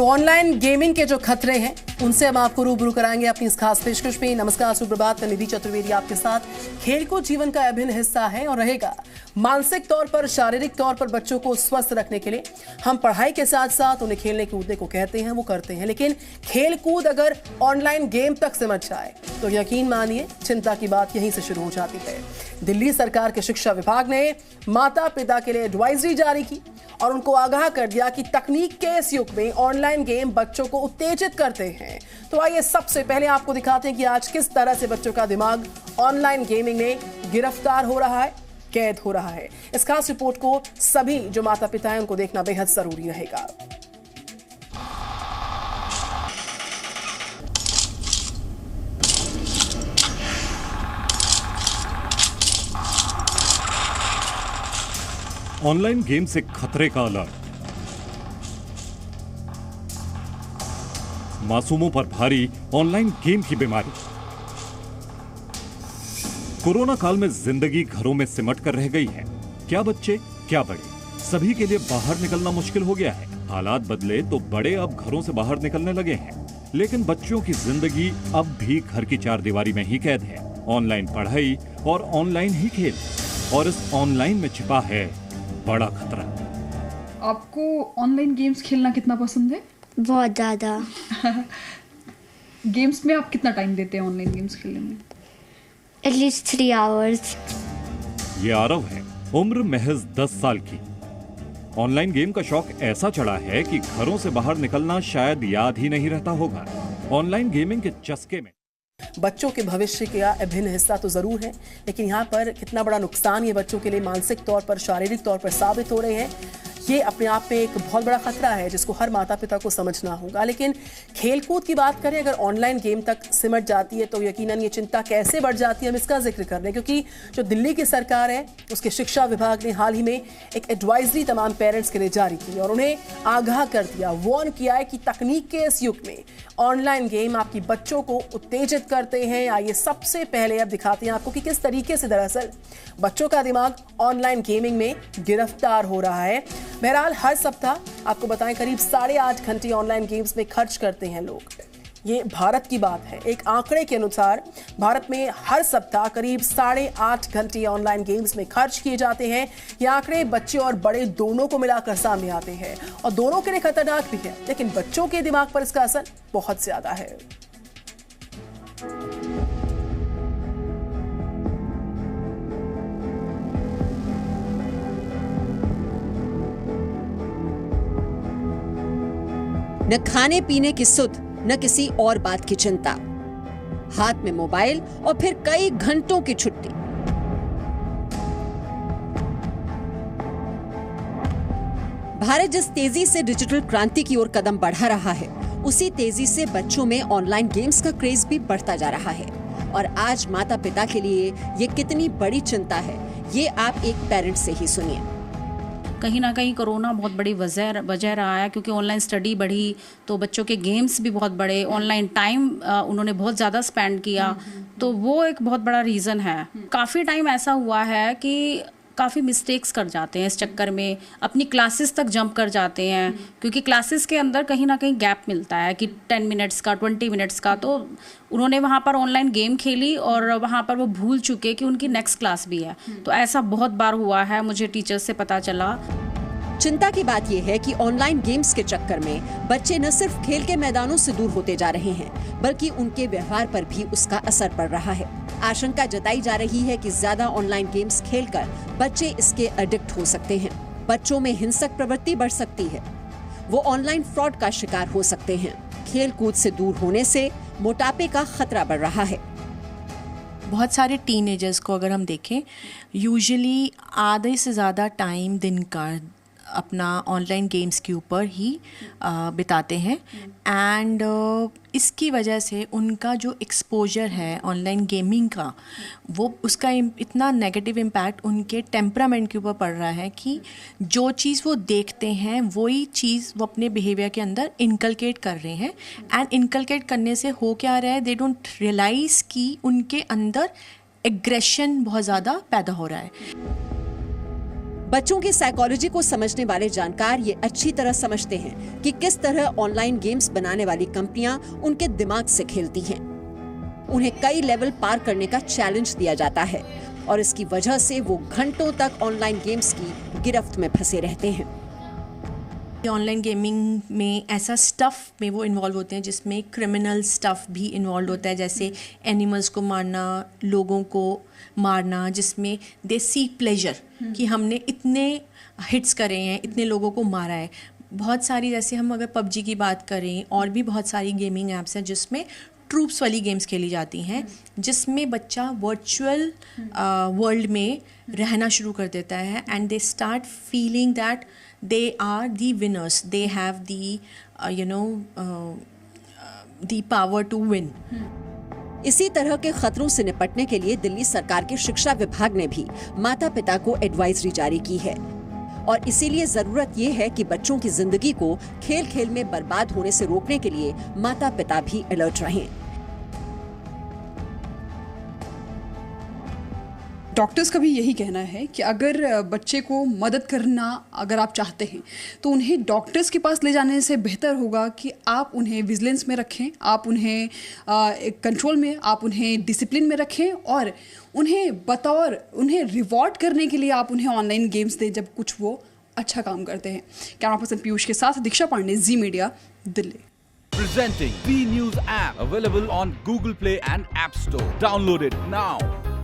तो online gaming के जो खतरे हैं उनसे हम आपको रूबरू कराएंगे अपनी इस खास पेशकश में। नमस्कार, सुप्रभात, मैं निधि चतुर्वेदी आपके साथ। खेल को जीवन का अभिन्न हिस्सा है और रहेगा। मानसिक तौर पर, शारीरिक तौर पर बच्चों को स्वस्थ रखने के लिए हम पढ़ाई के साथ साथ उन्हें खेलने कूदने को कहते हैं, वो करते हैं। लेकिन खेल कूद अगर ऑनलाइन गेम तक सिमट जाए तो यकीन मानिए चिंता की बात यहीं से शुरू हो जाती है। दिल्ली सरकार के शिक्षा विभाग ने माता पिता के लिए एडवाइजरी जारी की और उनको आगाह कर दिया कि तकनीक के इस युग में ऑनलाइन गेम बच्चों को उत्तेजित करते हैं। तो आइए सबसे पहले आपको दिखाते हैं कि आज किस तरह से बच्चों का दिमाग ऑनलाइन गेमिंग में गिरफ्तार हो रहा है, कैद हो रहा है। इस खास रिपोर्ट को सभी जो माता पिता हैं उनको देखना बेहद जरूरी रहेगा। ऑनलाइन गेम से खतरे का अलर्ट। मासूमों पर भारी ऑनलाइन गेम की बीमारी। कोरोना काल में जिंदगी घरों में सिमट कर रह गई है। क्या बच्चे, क्या बड़े, सभी के लिए बाहर निकलना मुश्किल हो गया है। हालात बदले तो बड़े अब घरों से बाहर निकलने लगे हैं, लेकिन बच्चों की जिंदगी अब भी घर की चार दीवारी में ही कैद है। ऑनलाइन पढ़ाई और ऑनलाइन ही खेल, और इस ऑनलाइन में छिपा है बड़ा खतरा। आपको ऑनलाइन गेम्स खेलना कितना पसंद है? बहुत ज़्यादा। गेम्स में आप कितना टाइम देते हैं ऑनलाइन गेम्स खेलने में? At least 3 hours. ये आरव है, उम्र महज 10 साल की। ऑनलाइन गेम का शौक ऐसा चढ़ा है कि घरों से बाहर निकलना शायद याद ही नहीं रहता होगा। ऑनलाइन गेमिंग के चस्के में बच्चों के भविष्य का अभिन्न हिस्सा तो जरूर है, लेकिन यहाँ पर कितना बड़ा नुकसान ये बच्चों के लिए मानसिक तौर पर, शारीरिक तौर पर साबित हो रहे हैं, ये अपने आप में एक बहुत बड़ा खतरा है जिसको हर माता पिता को समझना होगा। लेकिन खेलकूद की बात करें, अगर ऑनलाइन गेम तक सिमट जाती है तो यकीनन ये चिंता कैसे बढ़ जाती है, हम इसका जिक्र कर रहे हैं। क्योंकि जो दिल्ली की सरकार है उसके शिक्षा विभाग ने हाल ही में एक एडवाइजरी तमाम पेरेंट्स के लिए जारी की और उन्हें आगाह कर दिया, वार्न किया है कि तकनीक के इस युग में ऑनलाइन गेम आपकी बच्चों को उत्तेजित करते हैं। आइए सबसे पहले अब दिखाते हैं आपको कि किस तरीके से दरअसल बच्चों का दिमाग ऑनलाइन गेमिंग में गिरफ्तार हो रहा है। बहरहाल हर सप्ताह आपको बताएं करीब 8.5 घंटे ऑनलाइन गेम्स में खर्च करते हैं लोग। ये भारत की बात है। एक आंकड़े के अनुसार भारत में हर सप्ताह करीब 8.5 घंटे ऑनलाइन गेम्स में खर्च किए जाते हैं। ये आंकड़े बच्चे और बड़े दोनों को मिलाकर सामने आते हैं और दोनों के लिए खतरनाक भी है, लेकिन बच्चों के दिमाग पर इसका असर बहुत ज्यादा है। न खाने पीने की सुध, न किसी और बात की चिंता। हाथ में मोबाइल और फिर कई घंटों की छुट्टी। भारत जिस तेजी से डिजिटल क्रांति की ओर कदम बढ़ा रहा है, उसी तेजी से बच्चों में ऑनलाइन गेम्स का क्रेज भी बढ़ता जा रहा है। और आज माता पिता के लिए ये कितनी बड़ी चिंता है, ये आप एक पेरेंट से ही सुनिए। कहीं ना कहीं कोरोना बहुत बड़ी वजह रहा है, क्योंकि ऑनलाइन स्टडी बढ़ी तो बच्चों के गेम्स भी बहुत बड़े, ऑनलाइन टाइम उन्होंने बहुत ज़्यादा स्पेंड किया, तो वो एक बहुत बड़ा रीज़न है। काफ़ी टाइम ऐसा हुआ है कि काफ़ी मिस्टेक्स कर जाते हैं इस चक्कर में, अपनी क्लासेस तक जंप कर जाते हैं, क्योंकि क्लासेस के अंदर कहीं ना कहीं गैप मिलता है कि 10 मिनट्स का, 20 मिनट्स का, तो उन्होंने वहाँ पर ऑनलाइन गेम खेली और वहाँ पर वो भूल चुके कि उनकी नेक्स्ट क्लास भी है। तो ऐसा बहुत बार हुआ है, मुझे टीचर्स से पता चला। चिंता की बात यह है कि ऑनलाइन गेम्स के चक्कर में बच्चे न सिर्फ खेल के मैदानों से दूर होते जा रहे हैं, बल्कि उनके व्यवहार पर भी उसका असर पड़ रहा है। आशंका जताई जा रही है कि ज्यादा ऑनलाइन गेम्स खेलकर बच्चे इसके एडिक्ट हो सकते हैं। बच्चों में हिंसक प्रवृत्ति बढ़ सकती है, वो ऑनलाइन फ्रॉड का शिकार हो सकते हैं। खेल कूद से दूर होने से मोटापे का खतरा बढ़ रहा है। बहुत सारे टीनेजर्स को अगर हम देखें, यूजुअली आधे से ज़्यादा टाइम दिन का अपना ऑनलाइन गेम्स के ऊपर ही बिताते हैं, एंड इसकी वजह से उनका जो एक्सपोजर है ऑनलाइन गेमिंग का, वो उसका इतना नेगेटिव इम्पैक्ट उनके टेम्परामेंट के ऊपर पड़ रहा है कि जो चीज़ वो देखते हैं वही चीज़ वो अपने बिहेवियर के अंदर इनकलकेट कर रहे हैं। एंड इनकलकेट करने से हो क्या रहा है, दे डोंट रियलाइज़ कि उनके अंदर एग्रेशन बहुत ज़्यादा पैदा हो रहा है। बच्चों की साइकोलॉजी को समझने वाले जानकार ये अच्छी तरह समझते हैं कि किस तरह ऑनलाइन गेम्स बनाने वाली कंपनियां उनके दिमाग से खेलती हैं। उन्हें कई लेवल पार करने का चैलेंज दिया जाता है और इसकी वजह से वो घंटों तक ऑनलाइन गेम्स की गिरफ्त में फंसे रहते हैं। ऑनलाइन गेमिंग में ऐसा स्टफ़ में वो इन्वॉल्व होते हैं जिसमें क्रिमिनल स्टफ़ भी इन्वॉल्व होता है, जैसे एनिमल्स को मारना, लोगों को मारना, जिसमें दे सीक प्लेजर कि हमने इतने हिट्स करे हैं, इतने लोगों को मारा है। बहुत सारी, जैसे हम अगर पबजी की बात करें, और भी बहुत सारी गेमिंग ऐप्स हैं जिसमें ट्रूप्स वाली गेम्स खेली जाती हैं, जिसमें बच्चा वर्चुअल वर्ल्ड में रहना शुरू कर देता है and they start feeling that they are the winners, they have the power to win. इसी तरह के खतरों से निपटने के लिए दिल्ली सरकार के शिक्षा विभाग ने भी माता पिता को एडवाइजरी जारी की है और इसीलिए जरूरत ये है कि बच्चों की जिंदगी को खेल खेल में बर्बाद होने से रोकने के लिए माता पिता भी अलर्ट रहें। डॉक्टर्स का भी यही कहना है कि अगर बच्चे को मदद करना अगर आप चाहते हैं तो उन्हें डॉक्टर्स के पास ले जाने से बेहतर होगा कि आप उन्हें विजिलेंस में रखें, आप उन्हें कंट्रोल में, आप उन्हें डिसिप्लिन में रखें और उन्हें रिवॉर्ड करने के लिए आप उन्हें ऑनलाइन गेम्स दें जब कुछ वो अच्छा काम करते हैं। कैमरा पर्सन पीयूष के साथ Diksha Pandey, Zee media, Delhi. Presenting B News app available on Google Play and App Store. Download it now.